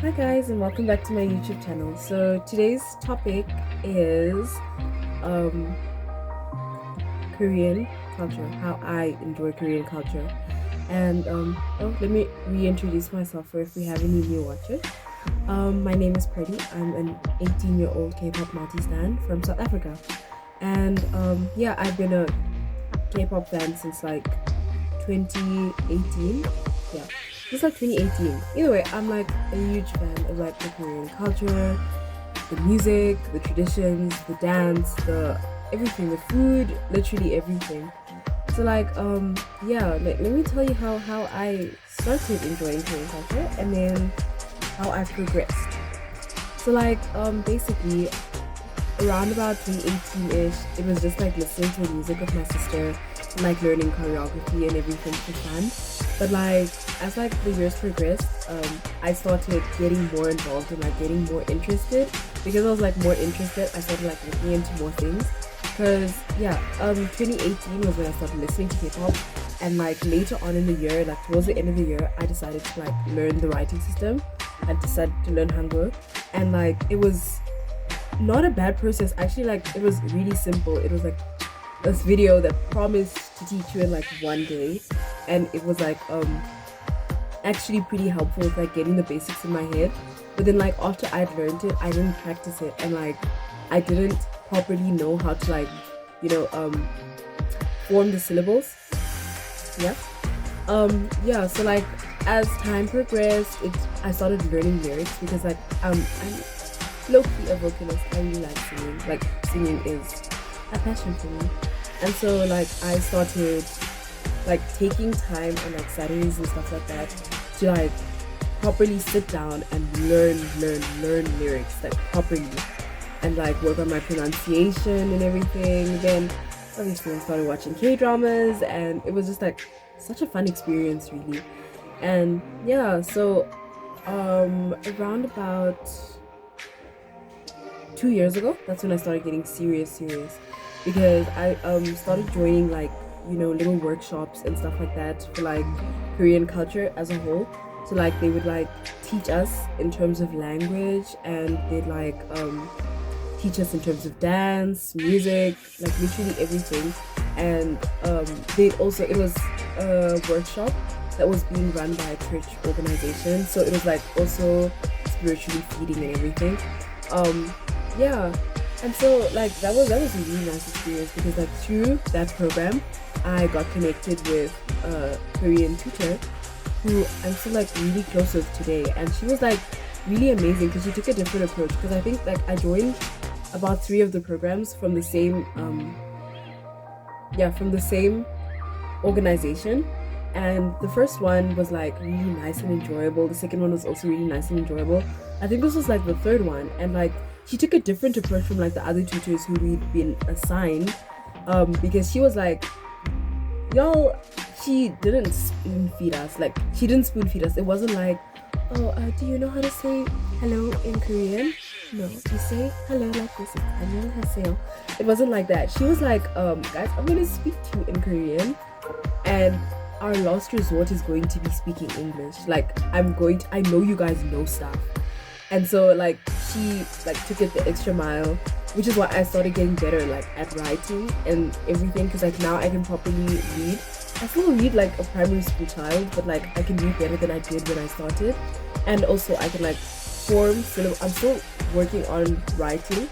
Hi guys, and welcome back to my YouTube channel. So today's topic is um Korean culture, how I enjoy Korean culture. And let me reintroduce myself for if we have any new watchers. My name is Purdy. I'm an 18-year-old K-pop multi-stan from South Africa. And yeah, I've been a K-pop fan since like 2018. Yeah, just like 2018. Either way, I'm like a huge fan of like the Korean culture, the music, the traditions, the dance, the everything, the food, literally everything. So like yeah, let me tell you how I started enjoying Korean culture and then how I've progressed. So like basically around about 2018-ish, it was just like listening to music with my sister, like learning choreography and everything for fun. But like as like the years progressed, I started getting more involved and like getting more interested. Because I was like more interested, I started like looking into more things. Cause yeah, 2018 was when I started listening to K-pop, and like later on in the year, like towards the end of the year, I decided to like learn the writing system. I decided to learn Hangul, and like it was not a bad process. Actually, like it was really simple. It was like this video that promised to teach you in like one day, and it was like actually pretty helpful with like getting the basics in my head. But then like after I'd learned it, I didn't practice it, and like I didn't properly know how to like you know form the syllables. Yeah. Yeah, so like as time progressed, I started learning lyrics because like I'm low-key a vocalist. I really like singing. Like singing is a passion for me. And so like I started like taking time on like Saturdays and stuff like that to like properly sit down and learn lyrics like properly, and like work on my pronunciation and everything. Then obviously I started watching K-dramas, and it was just like such a fun experience really. And yeah, so around about 2 years ago, that's when I started getting serious because I started joining like little workshops and stuff like that for like Korean culture as a whole. So like they would like teach us in terms of language, and they'd like teach us in terms of dance, music, like literally everything. And they also it was a workshop that was being run by a church organization, so it was like also spiritually feeding and everything. Um, yeah, and so like that was a really nice experience because like through that program, I got connected with a Korean tutor who I'm still like really close with today, and she was like really amazing because she took a different approach. Because I think like I joined about three of the programs from the same from the same organization, and the first one was like really nice and enjoyable. The second one was also really nice and enjoyable. I think this was like the third one, and like she took a different approach from like the other tutors who we'd been assigned, because she was like, y'all, she didn't spoon feed us. Like she didn't spoon feed us. It wasn't like, oh, do you know how to say hello in Korean? No, you say hello like this. It's 안녕하세요. It wasn't like that. She was like, guys, I'm gonna speak to you in Korean, and our last resort is going to be speaking English. Like I know you guys know stuff. And so like she like took it the extra mile, which is why I started getting better like at writing and everything, because like now I can properly read. I still read like a primary school child, but like I can read better than I did when I started. And also I can like form syllables. I'm still working on writing,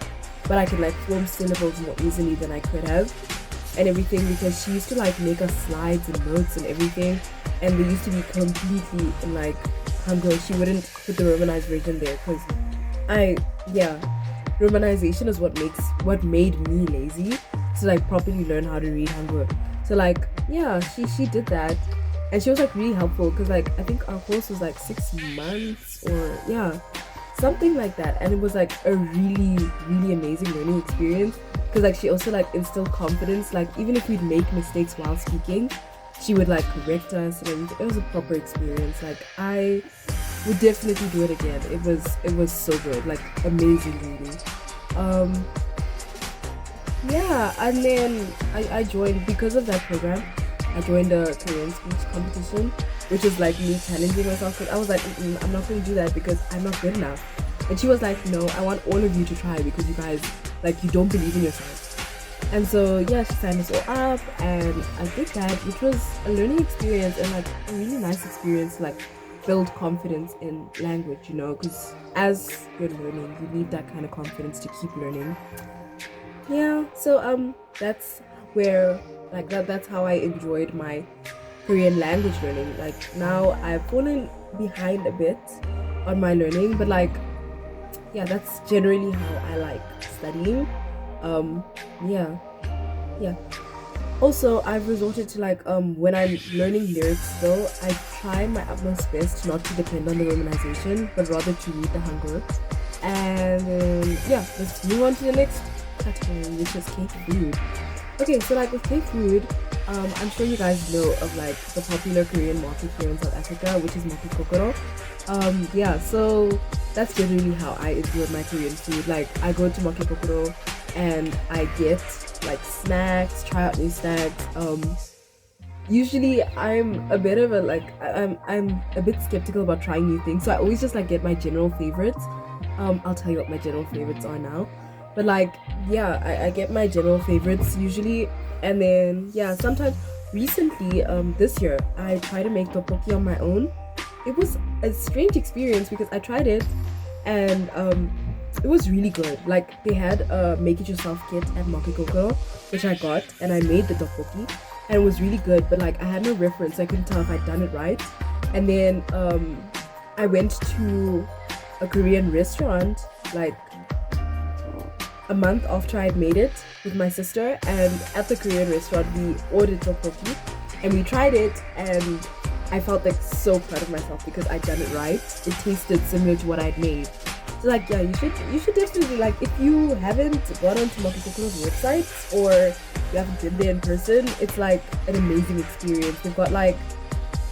but I can like form syllables more easily than I could have and everything, because she used to like make us slides and notes and everything, and they used to be completely in like Hangul. She wouldn't put the romanized version there because yeah, romanization is what made me lazy to like properly learn how to read Hangul. So like yeah, she did that, and she was like really helpful because like I think our course was like 6 months or yeah, something like that, and it was like a really amazing learning experience because like she also like instilled confidence. Like even if we'd make mistakes while speaking, she would like correct us and everything. It was a proper experience. Like I would definitely do it again. It was so good, like amazing really. um yeah, and then I joined because of that program. I joined a Korean speech competition, which was like me challenging myself because I was like, I'm not going to do that because I'm not good enough. And she was like, no, I want all of you to try because you guys, like, you don't believe in yourself. And so, yeah, she signed us all up and I did that, which was a learning experience and like a really nice experience, like build confidence in language, you know, because as you're learning, you need that kind of confidence to keep learning. Yeah, so that's where like that's how I enjoyed my Korean language learning. Like now I've fallen behind a bit on my learning, but like yeah, that's generally how I like studying. Um yeah, yeah. Also, I've resorted to like when I'm learning lyrics though, I try my utmost best not to depend on the romanization, but rather to read the Hangul. And yeah, let's move on to the next category, which is K-food. Okay, so like with K-food, I'm sure you guys know of like the popular Korean market here in South Africa, which is Maki Kokoro. Yeah, so that's generally how I enjoy my Korean food. Like I go to Maki Kokoro and I get like snacks, try out new snacks. Usually I'm a bit of a like I'm a bit skeptical about trying new things, so I always just like get my general favorites. I'll tell you what my general favorites are now. But like, yeah, I get my general favorites usually, and then yeah, sometimes recently, this year I tried to make tteokbokki on my own. It was a strange experience because I tried it, and it was really good. Like they had a make it yourself kit at Makikokoro, which I got, and I made the tteokbokki, and it was really good. But like I had no reference, so I couldn't tell if I'd done it right. And then I went to a Korean restaurant like a month after I'd made it with my sister, and at the Korean restaurant we ordered tteokbokki and we tried it, and I felt like so proud of myself because I'd done it right. It tasted similar to what I'd made. So like yeah, you should definitely, like, if you haven't gone onto Makikokoro's website or you haven't been there in person, it's like an amazing experience. They've got like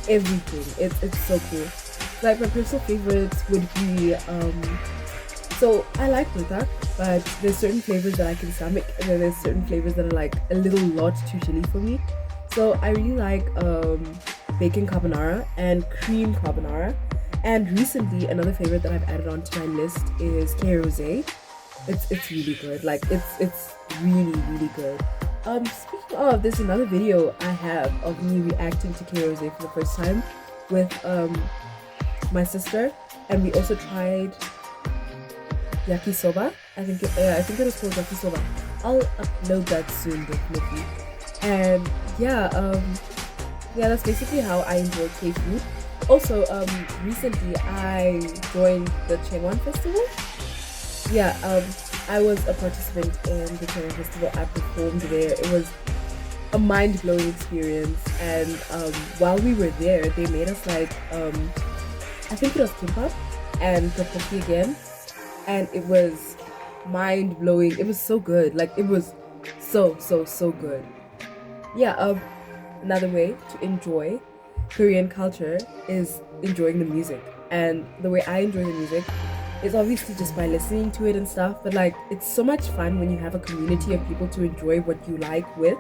everything. It's so cool. Like my personal favorites would be so I like burdak, but there's certain flavors that I can stomach, and then there's certain flavors that are like a little lot too chili for me. So I really like bacon carbonara and cream carbonara. And recently, another favorite that I've added onto my list is K Rosé. It's really good. Like it's really good. Speaking of, there's another video I have of me reacting to K Rosé for the first time with my sister, and we also tried yakisoba. I think it was called yakisoba. I'll upload that soon, definitely. And yeah, that's basically how I enjoy K-food. Also, recently I joined the Chengwan Festival. Yeah, I was a participant in the Chengwan Festival. I performed there. It was a mind-blowing experience, and while we were there, they made us like I think it was kimbap and tteokbokki again, and it was mind-blowing. It was so good. Like it was so good. Yeah, another way to enjoy Korean culture is enjoying the music, and the way I enjoy the music is obviously just by listening to it and stuff, but like it's so much fun when you have a community of people to enjoy what you like with.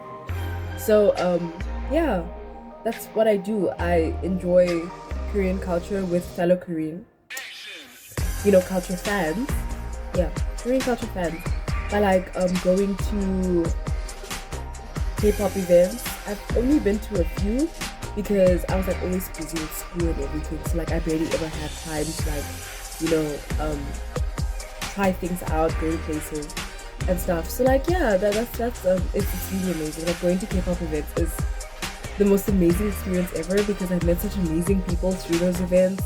So yeah, that's what I do. I enjoy Korean culture with fellow Korean, culture fans. Yeah, Korean culture fans. By like going to K-pop events. I've only been to a few because I was like always busy with school and everything. So like I barely ever had time to like, try things out, go to places and stuff. So like yeah, that's it's really amazing. Like going to K-pop events is the most amazing experience ever because I've met such amazing people through those events.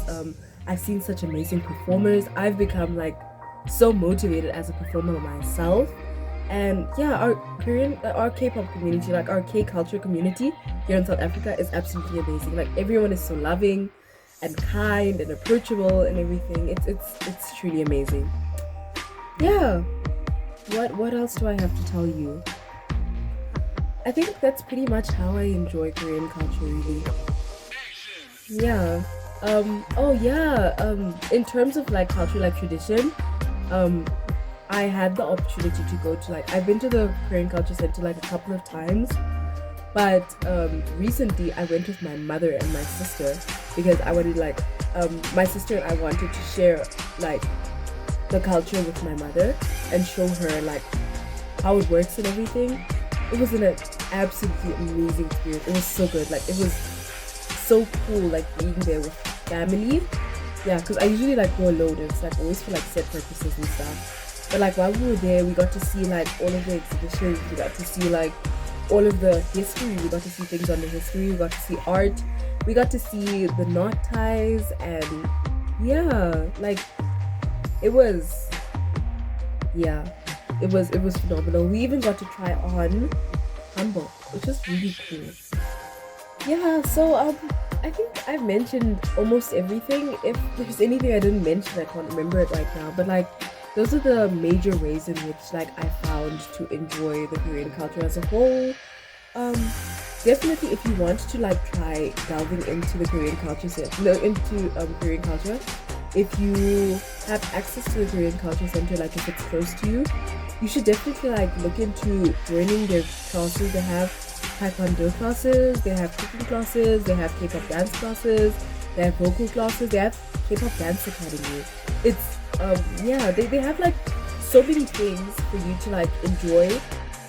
I've seen such amazing performers. I've become like so motivated as a performer myself. And yeah, our K-pop community, like our K-culture community here in South Africa is absolutely amazing. Like everyone is so loving and kind and approachable and everything. It's truly amazing. Yeah. What else do I have to tell you? I think that's pretty much how I enjoy Korean culture, really. Yeah. In terms of like culture, like tradition, I had the opportunity to go to I've been to the Korean Culture Center like a couple of times, but recently I went with my mother and my sister, because I wanted like my sister and I wanted to share like the culture with my mother and show her like how it works and everything. It was an absolutely amazing experience. It was so good. Like it was so cool like being there with family. Yeah, because I usually like go alone and it's like always for like set purposes and stuff. But like while we were there, we got to see like all of the exhibitions. We got to see like all of the history. We got to see things on the history. We got to see art. We got to see the knot ties, and yeah, like it was, yeah, it was phenomenal. We even got to try on hanbok, which is really cool. Yeah, so I think I've mentioned almost everything. If there's anything I didn't mention, I can't remember it right now. But like those are the major ways in which like I found to enjoy the Korean culture as a whole. Um Definitely if you want to like try delving into the Korean culture no into Korean culture, if you have access to the Korean Culture Center, like if it's close to you, you should definitely like look into joining their classes. They have taekwondo classes, they have cooking classes, they have K-pop dance classes, they have vocal classes, they have K-pop dance academy. It's yeah, they have like so many things for you to like enjoy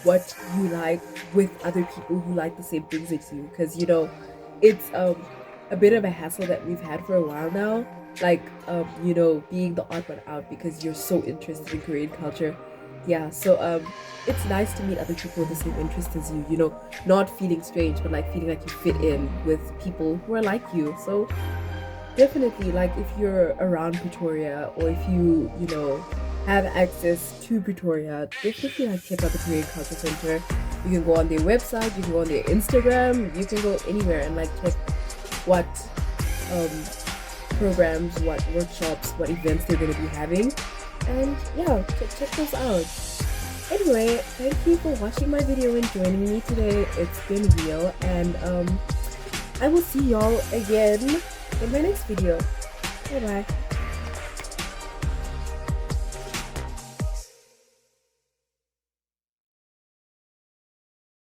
what you like with other people who like the same things as you, because you know it's a bit of a hassle that we've had for a while now, like you know, being the odd one out because you're so interested in Korean culture. Yeah, so it's nice to meet other people with the same interest as you, you know, not feeling strange but like feeling like you fit in with people who are like you. So definitely, like if you're around Pretoria, or if you know, have access to Pretoria, definitely like check out the Korean Culture Center. You can go on their website, you can go on their Instagram, you can go anywhere and like check what um programs, what workshops, what events they're going to be having. And yeah, check those out. Anyway, thank you for watching my video and joining me today. It's been real, and I will see y'all again in my next video. Bye bye.